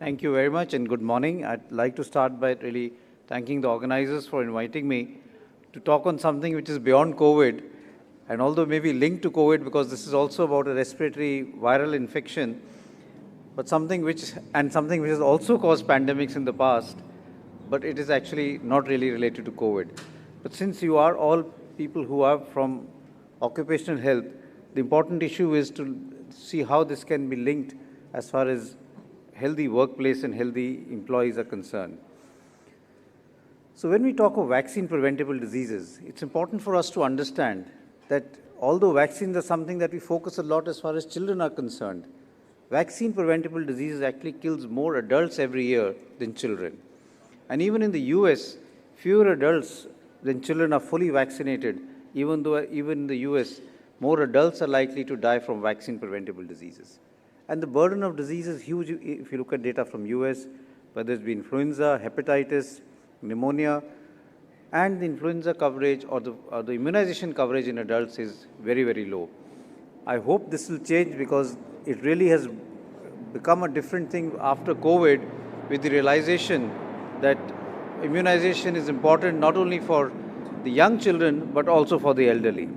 Thank you very much and good morning. I'd like to start by really thanking the organizers for inviting me to talk on something which is beyond COVID, and although maybe linked to COVID because this is also about a respiratory viral infection, but something which has also caused pandemics in the past, but it is actually not really related to COVID. But since you are all people who are from occupational health, the important issue is to see how this can be linked as far as healthy workplace and healthy employees are concerned. So when we talk of vaccine preventable diseases, it's important for us to understand that although vaccines are something that we focus a lot as far as children are concerned, vaccine preventable diseases actually kills more adults every year than children. And even in the US, fewer adults than children are fully vaccinated, even in the US, more adults are likely to die from vaccine preventable diseases. And the burden of disease is huge if you look at data from US, whether it's been influenza, hepatitis, pneumonia, and the influenza coverage or the immunization coverage in adults is very, very low. I hope this will change because it really has become a different thing after COVID with the realization that immunization is important not only for the young children, but also for the elderly.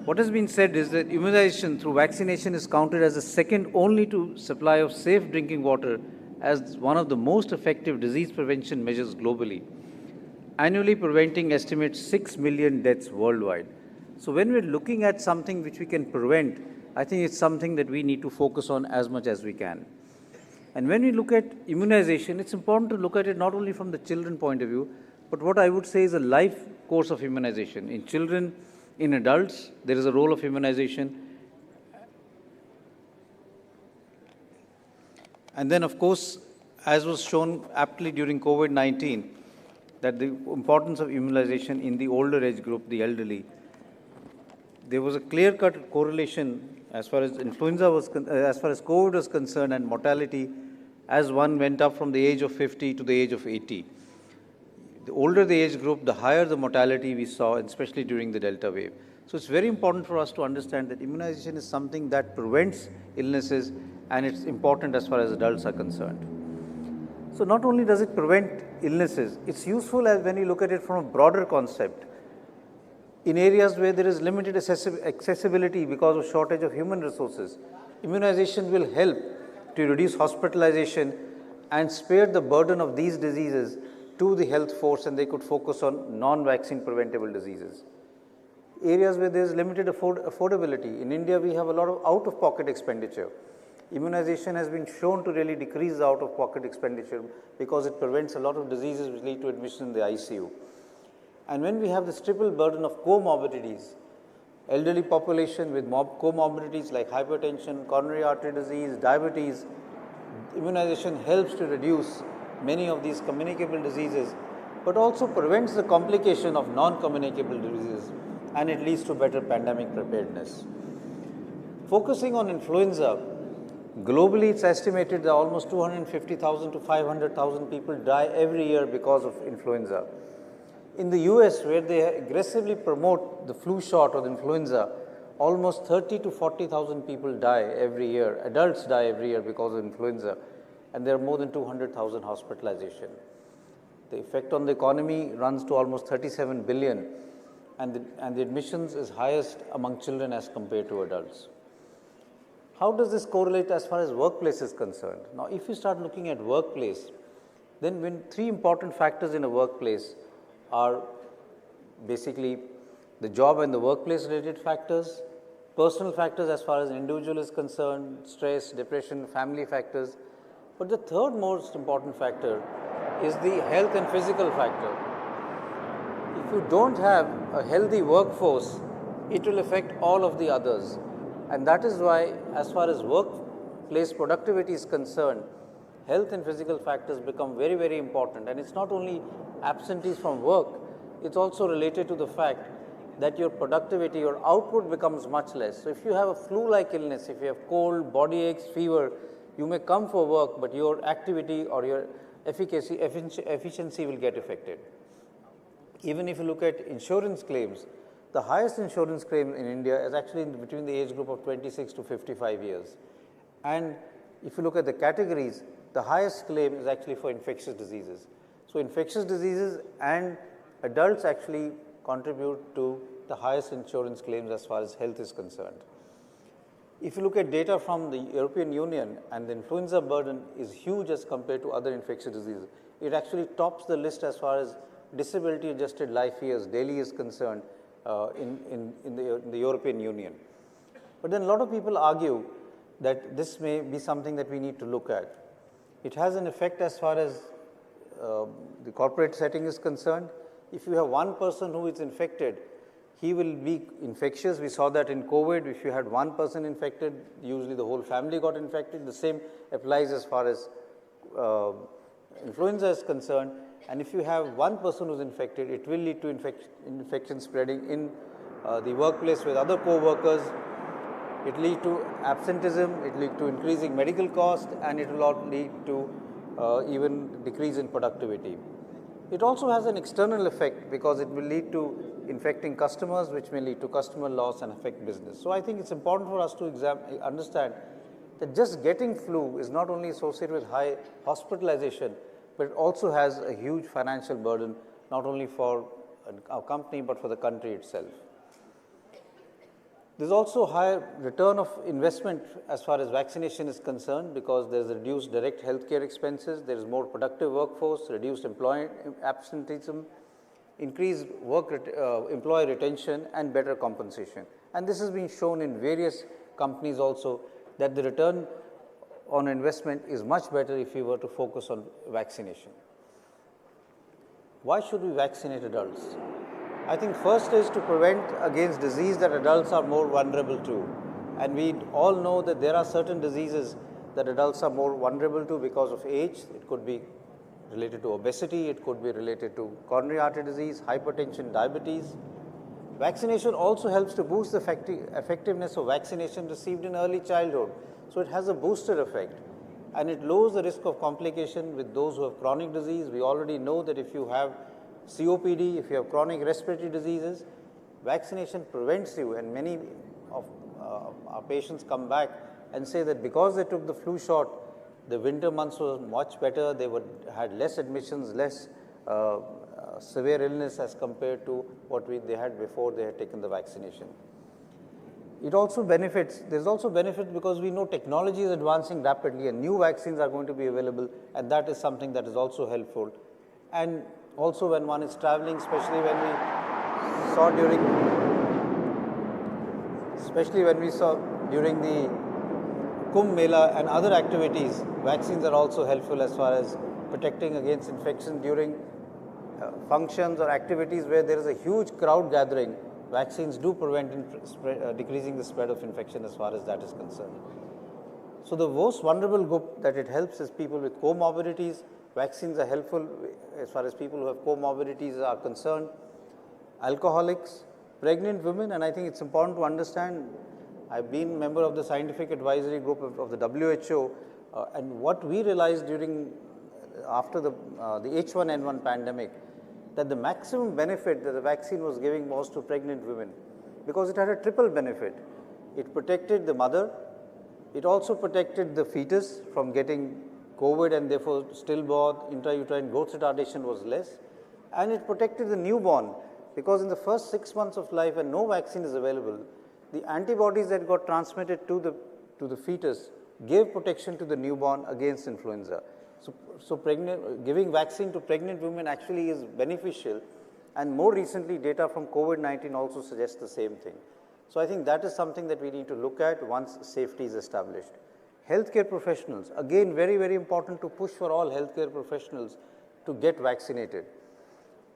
What has been said is that immunization through vaccination is counted as the second only to supply of safe drinking water as one of the most effective disease prevention measures globally, annually preventing estimates 6 million deaths worldwide. So when we're looking at something which we can prevent, I think it's something that we need to focus on as much as we can. And when we look at immunization, it's important to look at it not only from the children point of view, but what I would say is a life course of immunization. In children, in adults, there is a role of immunization. And then, of course, as was shown aptly during COVID-19, that the importance of immunization in the older age group, the elderly. There was a clear-cut correlation as far as influenza was, as far as COVID was concerned, and mortality as one went up from the age of 50 to the age of 80. The older the age group, the higher the mortality we saw, especially during the Delta wave. So it's very important for us to understand that immunization is something that prevents illnesses, and it's important as far as adults are concerned. So not only does it prevent illnesses, it's useful as when you look at it from a broader concept. In areas where there is limited accessibility because of shortage of human resources, immunization will help to reduce hospitalization and spare the burden of these diseases to the health force, and they could focus on non-vaccine preventable diseases. Areas where there is limited affordability. In India, we have a lot of out-of-pocket expenditure. Immunization has been shown to really decrease the out-of-pocket expenditure because it prevents a lot of diseases which lead to admission in the ICU. And when we have this triple burden of comorbidities, elderly population with comorbidities like hypertension, coronary artery disease, diabetes, immunization helps to reduce many of these communicable diseases, but also prevents the complication of non-communicable diseases, and it leads to better pandemic preparedness. Focusing on influenza, globally it's estimated that almost 250,000 to 500,000 people die every year because of influenza. In the US, where they aggressively promote the flu shot or the influenza, almost 30 to 40,000 people die every year, adults die every year because of influenza, and there are more than 200,000 hospitalization. The effect on the economy runs to almost 37 billion, and the admissions is highest among children as compared to adults. How does this correlate as far as workplace is concerned? Now, if you start looking at workplace, then when three important factors in a workplace are basically the job and the workplace related factors, personal factors as far as an individual is concerned, stress, depression, family factors. But the third most important factor is the health and physical factor. If you don't have a healthy workforce, it will affect all of the others. And that is why, as far as workplace productivity is concerned, health and physical factors become very, very important. And it's not only absentees from work, it's also related to the fact that your productivity, your output becomes much less. So if you have a flu-like illness, if you have cold, body aches, fever, you may come for work, but your activity or your efficiency will get affected. Even if you look at insurance claims, the highest insurance claim in India is actually between the age group of 26 to 55 years. And if you look at the categories, the highest claim is actually for infectious diseases. So infectious diseases and adults actually contribute to the highest insurance claims as far as health is concerned. If you look at data from the European Union, and the influenza burden is huge as compared to other infectious diseases, it actually tops the list as far as disability-adjusted life years daily is concerned in the European Union. But then a lot of people argue that this may be something that we need to look at. It has an effect as far as the corporate setting is concerned. If you have one person who is infected, he will be infectious. We saw that in COVID. If you had one person infected, usually the whole family got infected. The same applies as far as influenza is concerned. And if you have one person who's infected, it will lead to infection spreading in the workplace with other co-workers. It will lead to absenteeism, it will lead to increasing medical cost, and it will also lead to even decrease in productivity. It also has an external effect because it will lead to infecting customers, which may lead to customer loss and affect business. So I think it's important for us to understand that just getting flu is not only associated with high hospitalization, but it also has a huge financial burden, not only for our company, but for the country itself. There's also higher return of investment as far as vaccination is concerned because there's reduced direct healthcare expenses, there is more productive workforce, reduced employee absenteeism, increased employee retention, and better compensation. And this has been shown in various companies also that the return on investment is much better if you were to focus on vaccination. Why should we vaccinate adults? I think first is to prevent against disease that adults are more vulnerable to. And we all know that there are certain diseases that adults are more vulnerable to because of age. It could be related to obesity, it could be related to coronary artery disease, hypertension, diabetes. Vaccination also helps to boost the effectiveness of vaccination received in early childhood. So it has a booster effect, and it lowers the risk of complication with those who have chronic disease. We already know that if you have COPD, if you have chronic respiratory diseases, vaccination prevents you, and many of our patients come back and say that because they took the flu shot, the winter months were much better, they had less admissions, less severe illness as compared to what they had before they had taken the vaccination. It also benefits, there's also benefit because we know technology is advancing rapidly and new vaccines are going to be available, and that is something that is also helpful. And also when one is traveling, especially when we saw during the Kumbh Mela and other activities, vaccines are also helpful as far as protecting against infection during functions or activities where there is a huge crowd gathering. Vaccines do prevent decreasing the spread of infection as far as that is concerned. So the most vulnerable group that it helps is people with comorbidities. Vaccines are helpful as far as people who have comorbidities are concerned. Alcoholics, pregnant women, and I think it's important to understand, I've been a member of the scientific advisory group of the WHO, and what we realized after the H1N1 pandemic, that the maximum benefit that the vaccine was giving was to pregnant women because it had a triple benefit. It protected the mother, it also protected the fetus from getting COVID and therefore stillborn, intrauterine growth retardation was less, and it protected the newborn because in the first 6 months of life when no vaccine is available, the antibodies that got transmitted to the fetus gave protection to the newborn against influenza. So giving vaccine to pregnant women actually is beneficial, and more recently data from COVID-19 also suggests the same thing. So I think that is something that we need to look at once safety is established. Healthcare professionals, again very, very important to push for all healthcare professionals to get vaccinated.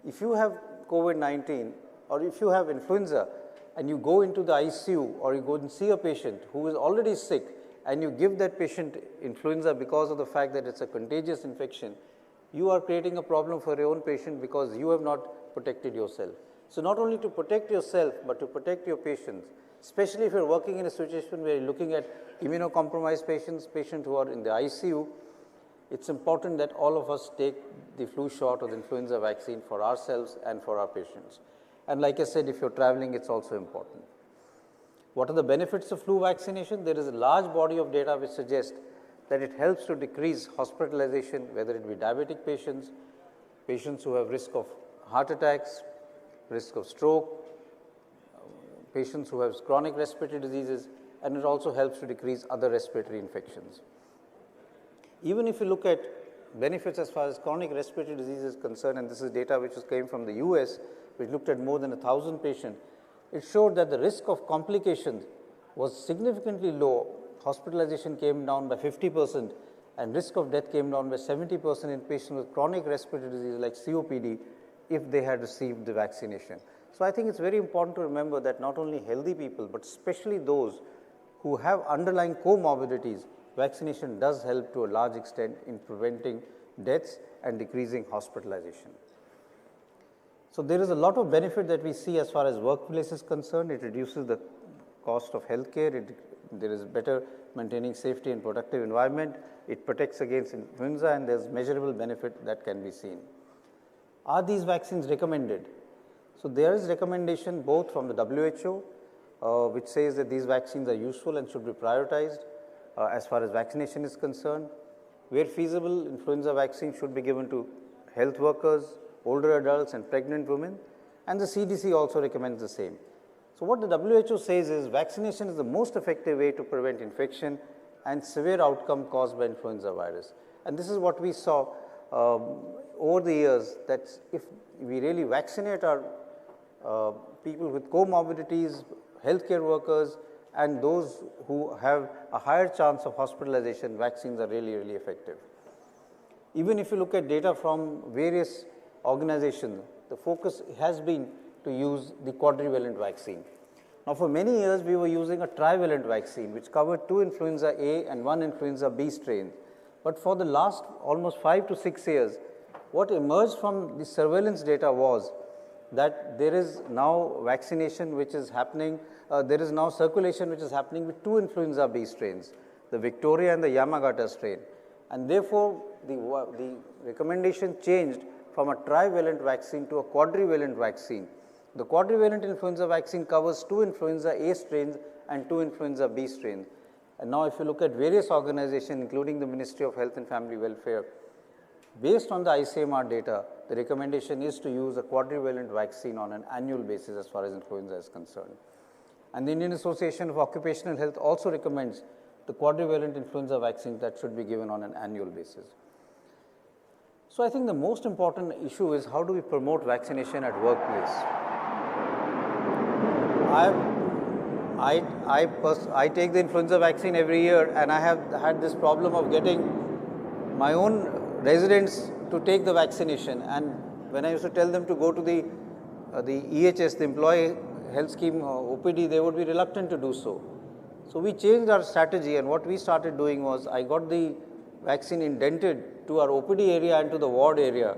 If you have COVID-19 or if you have influenza and you go into the ICU or you go and see a patient who is already sick, and you give that patient influenza because of the fact that it's a contagious infection, you are creating a problem for your own patient because you have not protected yourself. So not only to protect yourself, but to protect your patients, especially if you're working in a situation where you're looking at immunocompromised patients who are in the ICU, it's important that all of us take the flu shot or the influenza vaccine for ourselves and for our patients. And like I said, if you're traveling, it's also important. What are the benefits of flu vaccination? There is a large body of data which suggests that it helps to decrease hospitalization, whether it be diabetic patients, patients who have risk of heart attacks, risk of stroke, patients who have chronic respiratory diseases, and it also helps to decrease other respiratory infections. Even if you look at benefits as far as chronic respiratory disease is concerned, and this is data which came from the US, which looked at more than 1,000 patients, it showed that the risk of complications was significantly low. Hospitalization came down by 50%, and risk of death came down by 70% in patients with chronic respiratory disease like COPD if they had received the vaccination. So I think it's very important to remember that not only healthy people, but especially those who have underlying comorbidities, vaccination does help to a large extent in preventing deaths and decreasing hospitalization. So there is a lot of benefit that we see as far as workplace is concerned. It reduces the cost of healthcare. There is better maintaining safety and productive environment. It protects against influenza, and there's measurable benefit that can be seen. Are these vaccines recommended? So there is recommendation both from the WHO, which says that these vaccines are useful and should be prioritized as far as vaccination is concerned. Where feasible, influenza vaccine should be given to health workers, older adults, and pregnant women, and the CDC also recommends the same. So what the WHO says is vaccination is the most effective way to prevent infection and severe outcome caused by influenza virus. And this is what we saw over the years, that if we really vaccinate our people with comorbidities, healthcare workers, and those who have a higher chance of hospitalization, vaccines are really, really effective. Even if you look at data from various organizations, the focus has been to use the quadrivalent vaccine. Now, for many years, we were using a trivalent vaccine, which covered 2 influenza A and 1 influenza B strains. But for the last almost 5 to 6 years, what emerged from the surveillance data was that there is now vaccination which is happening, there is now circulation which is happening with 2 influenza B strains, the Victoria and the Yamagata strain. And therefore, the recommendation changed from a trivalent vaccine to a quadrivalent vaccine. The quadrivalent influenza vaccine covers 2 influenza A strains and 2 influenza B strains. And now if you look at various organizations, including the Ministry of Health and Family Welfare, based on the ICMR data, the recommendation is to use a quadrivalent vaccine on an annual basis as far as influenza is concerned. And the Indian Association of Occupational Health also recommends the quadrivalent influenza vaccine that should be given on an annual basis. So I think the most important issue is how do we promote vaccination at workplace? I take the influenza vaccine every year, and I have had this problem of getting my own residents to take the vaccination. And when I used to tell them to go to the EHS, the Employee Health Scheme OPD, they would be reluctant to do so. So we changed our strategy, and what we started doing was I got the vaccine indented to our OPD area and to the ward area,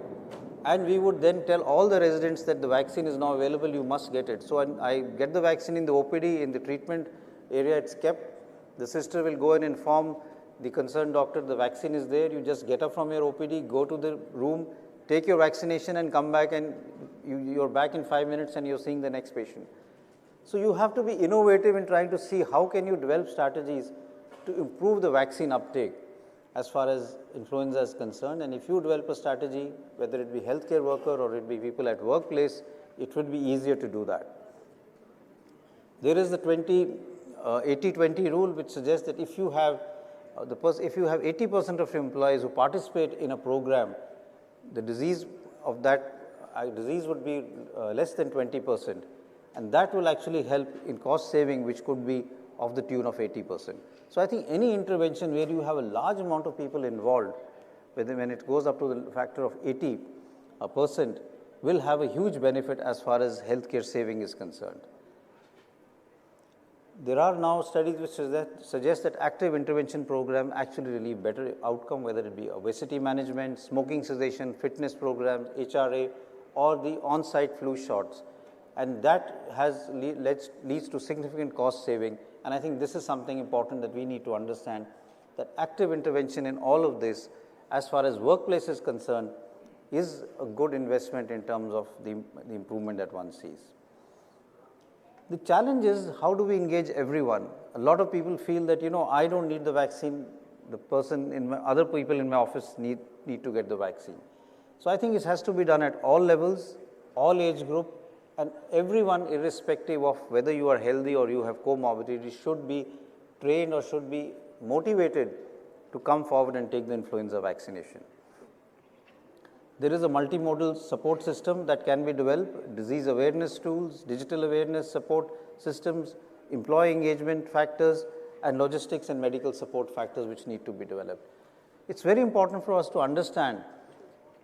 and we would then tell all the residents that the vaccine is now available, you must get it. So I get the vaccine in the OPD, in the treatment area it's kept. The sister will go and inform the concerned doctor the vaccine is there, you just get up from your OPD, go to the room, take your vaccination and come back, and you're back in 5 minutes and you're seeing the next patient. So you have to be innovative in trying to see how can you develop strategies to improve the vaccine uptake as far as influenza is concerned. And if you develop a strategy, whether it be healthcare worker or it be people at workplace, it would be easier to do that. There is the 80-20 rule, which suggests that if you have 80% of your employees who participate in a program, the disease of that disease would be less than 20%, and that will actually help in cost saving, which could be of the tune of 80%. So I think any intervention where you have a large amount of people involved, when it goes up to the factor of 80%, will have a huge benefit as far as healthcare saving is concerned. There are now studies which suggest that active intervention program actually relieve better outcome, whether it be obesity management, smoking cessation, fitness programs, HRA, or the on-site flu shots. And that leads to significant cost saving. And I think this is something important that we need to understand, that active intervention in all of this, as far as workplace is concerned, is a good investment in terms of the improvement that one sees. The challenge is, how do we engage everyone? A lot of people feel that, I don't need the vaccine, other people in my office need to get the vaccine. So I think it has to be done at all levels, all age group, and everyone, irrespective of whether you are healthy or you have comorbidity, should be trained or should be motivated to come forward and take the influenza vaccination. There is a multimodal support system that can be developed, disease awareness tools, digital awareness support systems, employee engagement factors, and logistics and medical support factors which need to be developed. It's very important for us to understand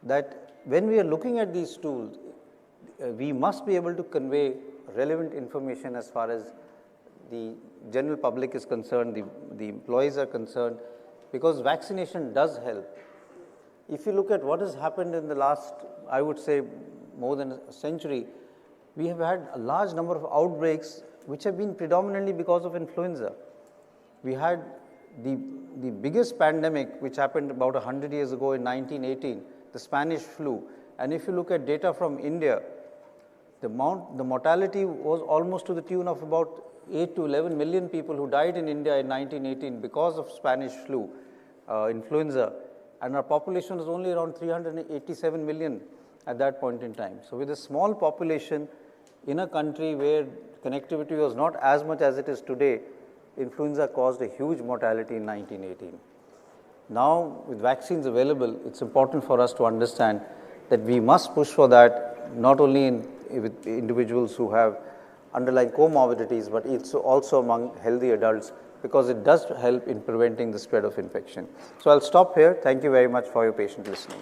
that when we are looking at these tools, we must be able to convey relevant information as far as the general public is concerned, the employees are concerned, because vaccination does help. If you look at what has happened in the last, I would say, more than a century, we have had a large number of outbreaks which have been predominantly because of influenza. We had the biggest pandemic which happened about 100 years ago in 1918, the Spanish flu. And if you look at data from India, the mortality was almost to the tune of about 8 to 11 million people who died in India in 1918 because of Spanish flu, influenza. And our population was only around 387 million at that point in time. So with a small population in a country where connectivity was not as much as it is today, influenza caused a huge mortality in 1918. Now, with vaccines available, it's important for us to understand that we must push for that, not only with individuals who have underlying comorbidities, but it's also among healthy adults, because it does help in preventing the spread of infection. So I'll stop here. Thank you very much for your patient listening.